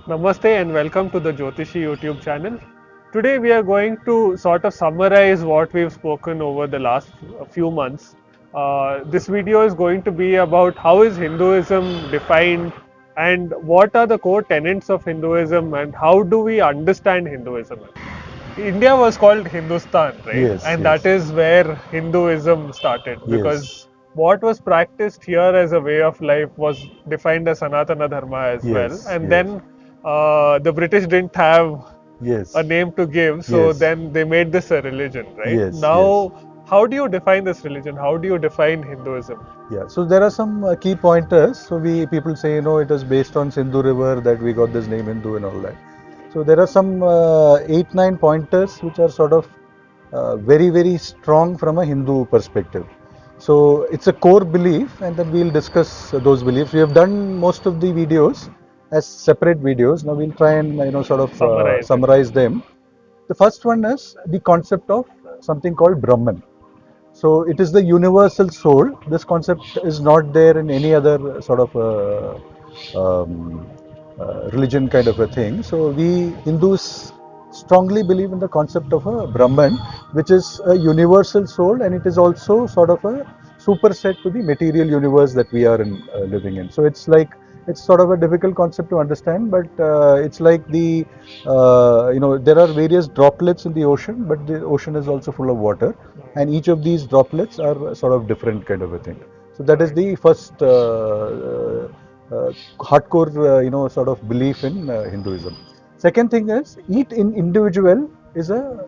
Namaste and welcome to the Jyotishi YouTube channel. Today we are going to sort of summarize what we've spoken over the last few months. This video is going to be about how is Hinduism defined and what are the core tenets of Hinduism and how do we understand Hinduism. India was called Hindustan, right? Yes, And that yes, is where Hinduism started yes, because what was practiced here as a way of life was defined as Sanatana Dharma as well. yes, And yes, then the British didn't have a yes, name to give, so yes, then they made this a religion, right? yes, yes. Now, how do you define this religion? How do you define Hinduism? Yeah. So there are some key pointers. So we people say it was based on Sindhu River that we got this name Hindu and all that. So there are some 8, 9 pointers which are sort of very strong from a Hindu perspective. So it's a core belief, and then we'll discuss those beliefs. We have done most of the videos as separate videos. Now we'll try and sort of Summarize it. summarize them. The first one is the concept of something called Brahman. So it is the universal soul. This concept is not there in any other sort of religion kind of a thing. So we Hindus strongly believe in the concept of a Brahman, which is a universal soul, and it is also sort of a superset to the material universe that we are living in. So it's sort of a difficult concept to understand, but it's like there are various droplets in the ocean, but the ocean is also full of water, and each of these droplets are sort of different kind of a thing. So that is Right. the first hardcore, sort of belief in Hinduism. Second thing is each individual is a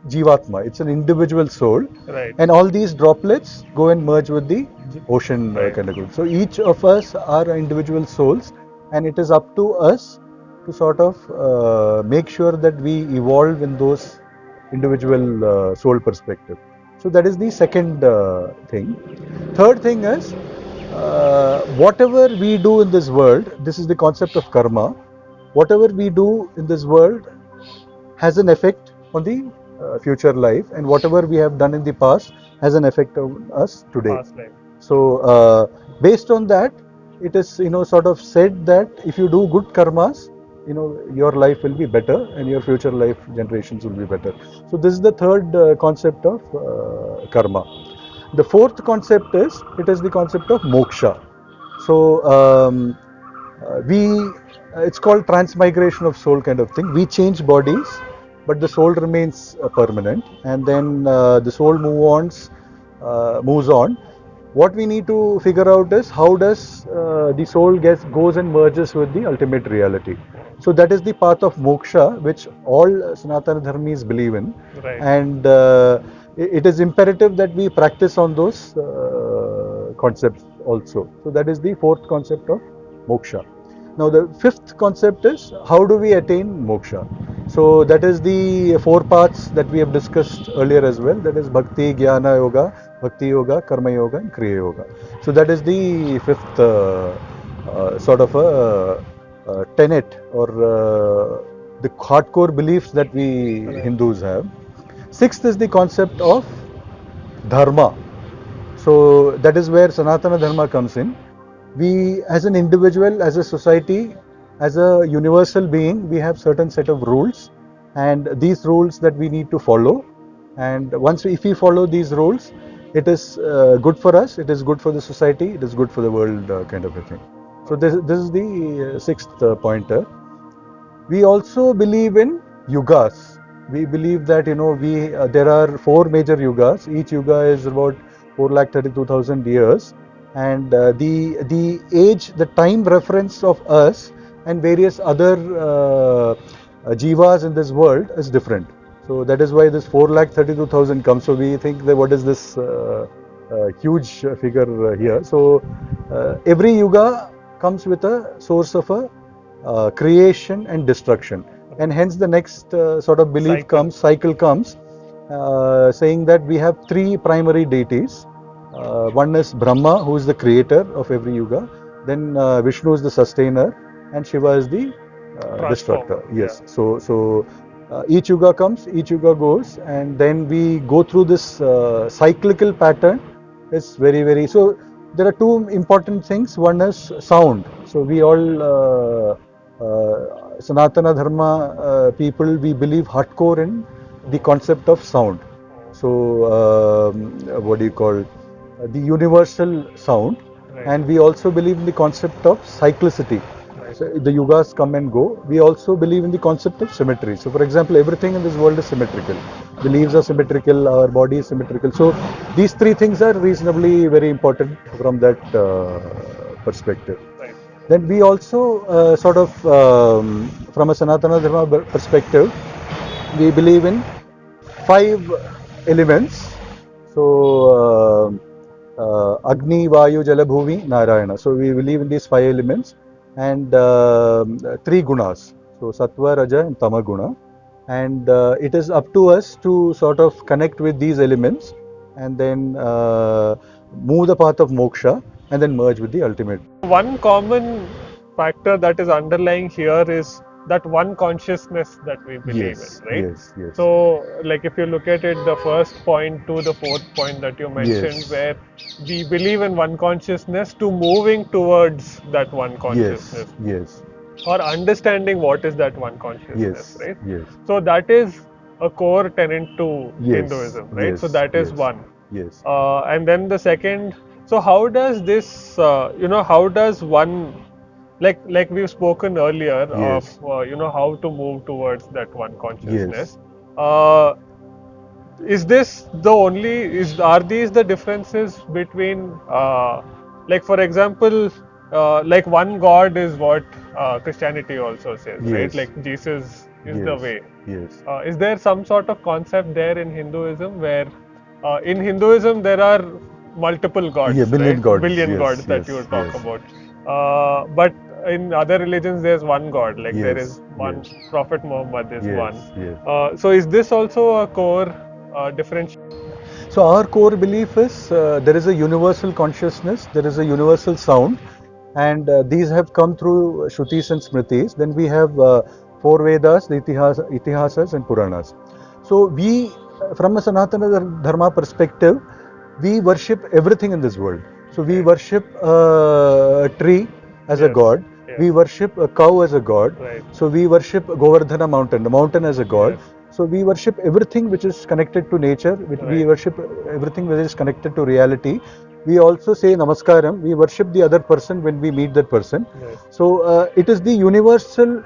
Jivatma. It's an individual soul, Right. and all these droplets go and merge with the ocean Right. kind of thing. So each of us are individual souls, and it is up to us to sort of make sure that we evolve in those individual soul perspective. So that is the second thing. Third thing is whatever we do in this world, this is the concept of karma. Whatever we do in this world has an effect on the future life, and whatever we have done in the past has an effect on us today. Past life. So based on that, it is sort of said that if you do good karmas, your life will be better and your future life generations will be better. So this is the third concept of karma. The fourth concept is it is the concept of moksha. So we it's called transmigration of soul kind of thing. We change bodies, but the soul remains permanent, and then the soul moves on. What we need to figure out is how does the soul goes and merges with the ultimate reality. So that is the path of moksha, which all Sanatana Dharmis believe in, Right. and it is imperative that we practice on those concepts also. So that is the fourth concept of moksha. Now the fifth concept is how do we attain moksha. So that is the four paths that we have discussed earlier as well. That is bhakti, jnana yoga, bhakti yoga, karma yoga, and kriya yoga. So that is the fifth sort of a tenet or the hardcore beliefs that we Right. Hindus have. Sixth is the concept of dharma. So that is where Sanatana Dharma comes in. We, as an individual, as a society, as a universal being, we have certain set of rules, and these rules that we need to follow. And if we follow these rules, it is good for us, it is good for the society, it is good for the world, kind of a thing. So this is the sixth pointer. We also believe in yugas. We believe that we there are four major yugas. Each yuga is about 4,32,000 years, and the age, the time reference of us and various other jivas in this world is different. So that is why this 4,32,000 comes. So we think that what is this huge figure here? So every yuga comes with a source of a creation and destruction, and hence the next sort of belief cycle comes, saying that we have three primary deities. One is Brahma, who is the creator of every yuga, then Vishnu is the sustainer, and Shiva is the destructor. Yes. Yeah. So each yuga comes, each yuga goes, and then we go through this cyclical pattern. It's very so there are two important things. One is sound. So we all Sanatana Dharma people, we believe hardcore in the concept of sound. So, what do you call the universal sound, Right. and we also believe in the concept of cyclicity. Right. So the yugas come and go. We also believe in the concept of symmetry. So, for example, everything in this world is symmetrical. The leaves are symmetrical, our body is symmetrical. So, these three things are reasonably very important from that perspective. Right. Then we also from a Sanatana Dharma perspective, we believe in 5 elements. So, Agni, Vayu, Jala, Bhuvi, Narayana. So we believe in these 5 elements and 3 gunas. So Sattva, Raja and Tamaguna. And it is up to us to sort of connect with these elements and then move the path of moksha and then merge with the ultimate. One common factor that is underlying here is that one consciousness that we believe Yes, in, right? yes, yes. So, like if you look at it, the first point to the fourth point that you mentioned, Yes. where we believe in one consciousness to moving towards that one Yes, consciousness yes, or understanding what is that one consciousness, yes, right? yes, So that is a core tenet to yes, Hinduism, right? So yes, that is yes, one. yes. And then the second, so how does this, how does one, like we've spoken earlier Yes. of, how to move towards that one consciousness. Yes. Is this the only, are these the differences between, like for example, like one God is what Christianity also says, right? Yes. Like Jesus is the Yes. way. Yes. Is there some sort of concept there in Hinduism where in Hinduism there are multiple gods, Yeah, billion right? gods, Billion yes, gods that yes, you talk yes. about. But in other religions there's one God, like there Yes, is one yes. Prophet Muhammad is Yes, one. yes. So is this also a core differentiation? So our core belief is there is a universal consciousness, there is a universal sound, and these have come through Shrutis and Smritis. Then we have 4 Vedas, the Itihasas and Puranas. So we, from a Sanatana Dharma perspective, we worship everything in this world. So we worship a tree as a Yes, god. yes. We worship a cow as a god. Right. So we worship Govardhana mountain, the mountain as a god. Yes. So we worship everything which is connected to nature. We Right. worship everything which is connected to reality. We also say namaskaram. We worship the other person when we meet that person. Yes. So it is the universal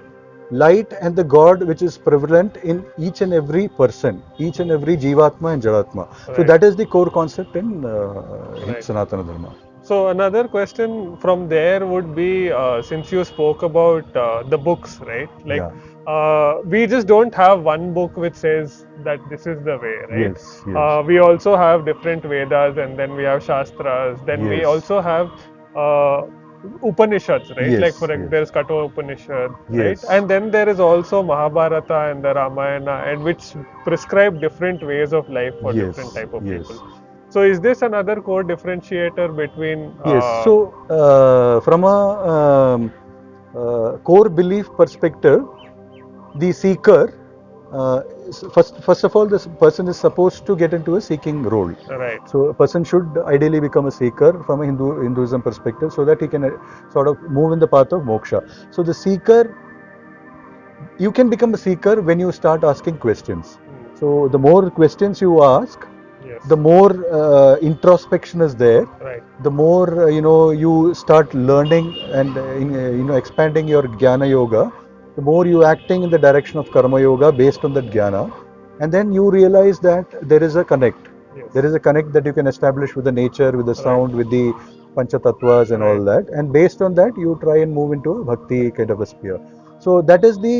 light and the God which is prevalent in each and every person, each and every Jivatma and Jalatma. So Right. that is the core concept in Right. Sanatana Dharma. So another question from there would be, since you spoke about the books, right? Like, we just don't have one book which says that this is the way, right? Yes, yes. We also have different Vedas, and then we have Shastras. Then we Yes. also have Upanishads, right? Yes, Like for yes. there's Katha Upanishad, Yes. right? And then there is also Mahabharata and the Ramayana, and which prescribe different ways of life for Yes, different type of yes. people. So is this another core differentiator between? Yes. So from a core belief perspective, the seeker, first of all, this person is supposed to get into a seeking role. Right. So a person should ideally become a seeker from a Hinduism perspective, so that he can sort of move in the path of moksha. So the seeker, you can become a seeker when you start asking questions. So the more questions you ask, Yes. the more introspection is there. Right. The more you start learning and expanding your jnana yoga. The more you acting in the direction of karma yoga based on that jnana, and then you realize that there is a connect. Yes. There is a connect that you can establish with the nature, with the sound, with the panchatattvas and all Right. that. And based on that, you try and move into a bhakti kind of a sphere. So that is the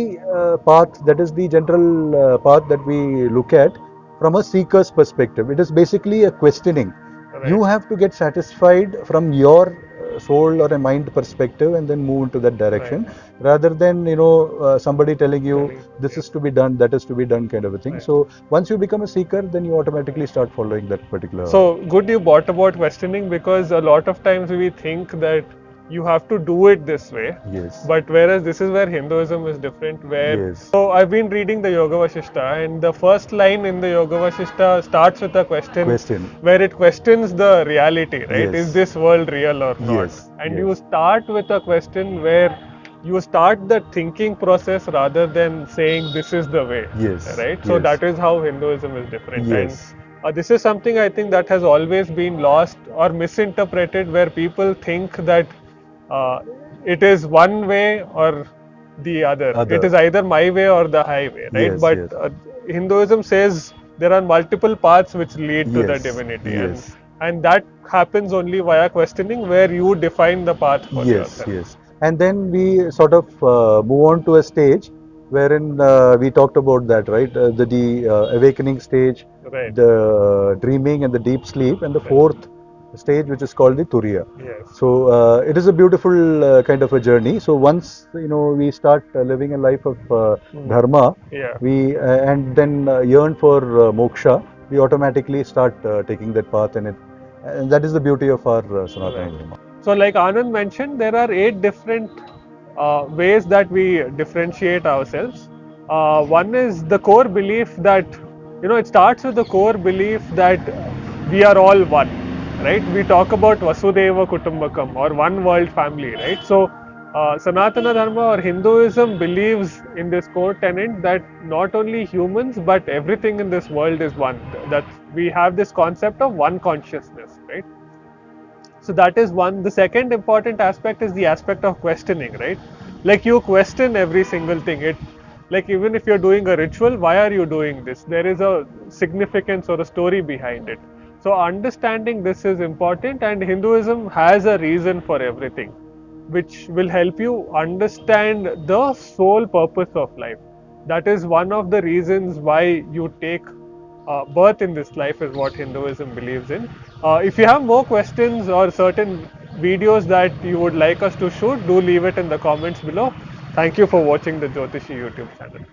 path. That is the general path that we look at from a seeker's perspective. It is basically a questioning. Right. You have to get satisfied from your soul or a mind perspective and then move into that direction, rather than somebody telling you this is to be done, that is to be done, kind of a thing. Right. So once you become a seeker, then you automatically start following that particular. So good you brought about questioning, because a lot of times we think that you have to do it this way. Yes. But whereas this is where Hinduism is different, where Yes. so I've been reading the Yoga Vasishtha, and the first line in the Yoga Vasishtha starts with a question, where it questions the reality, right? Yes. Is this world real or not? Yes. And Yes. you start with a question where you start the thinking process rather than saying this is the way. Yes, Right? So yes. that is how Hinduism is different. Yes. And this is something I think that has always been lost or misinterpreted, where people think that uh, it is one way or the other. It is either my way or the highway, right? Yes, But yes. Hinduism says there are multiple paths which lead to the Yes, divinity, yes. and that happens only via questioning, where you define the path for Yes, yourself. yes. And then we sort of move on to a stage wherein we talked about that, right? The awakening stage, Right. the dreaming and the deep sleep, and the Right. fourth stage, which is called the Turiya. Yes. So it is a beautiful kind of a journey. So once we start living a life of dharma, Yeah. we and then yearn for moksha, we automatically start taking that path, and that is the beauty of our Sanatana Right. Dharma. So, like Anand mentioned, there are 8 different ways that we differentiate ourselves. One is the core belief that, it starts with the core belief that we are all one, right? We talk about Vasudeva Kutumbakam, or one world family, right? So, Sanatana Dharma or Hinduism believes in this core tenet that not only humans but everything in this world is one. That we have this concept of one consciousness, right? So that is one. The second important aspect is the aspect of questioning, right? Like you question every single thing. Like even if you're doing a ritual, why are you doing this? There is a significance or a story behind it. So understanding this is important, and Hinduism has a reason for everything, which will help you understand the sole purpose of life. That is one of the reasons why you take birth in this life, is what Hinduism believes in. If you have more questions or certain videos that you would like us to shoot, do leave it in the comments below. Thank you for watching the Jyotishi YouTube channel.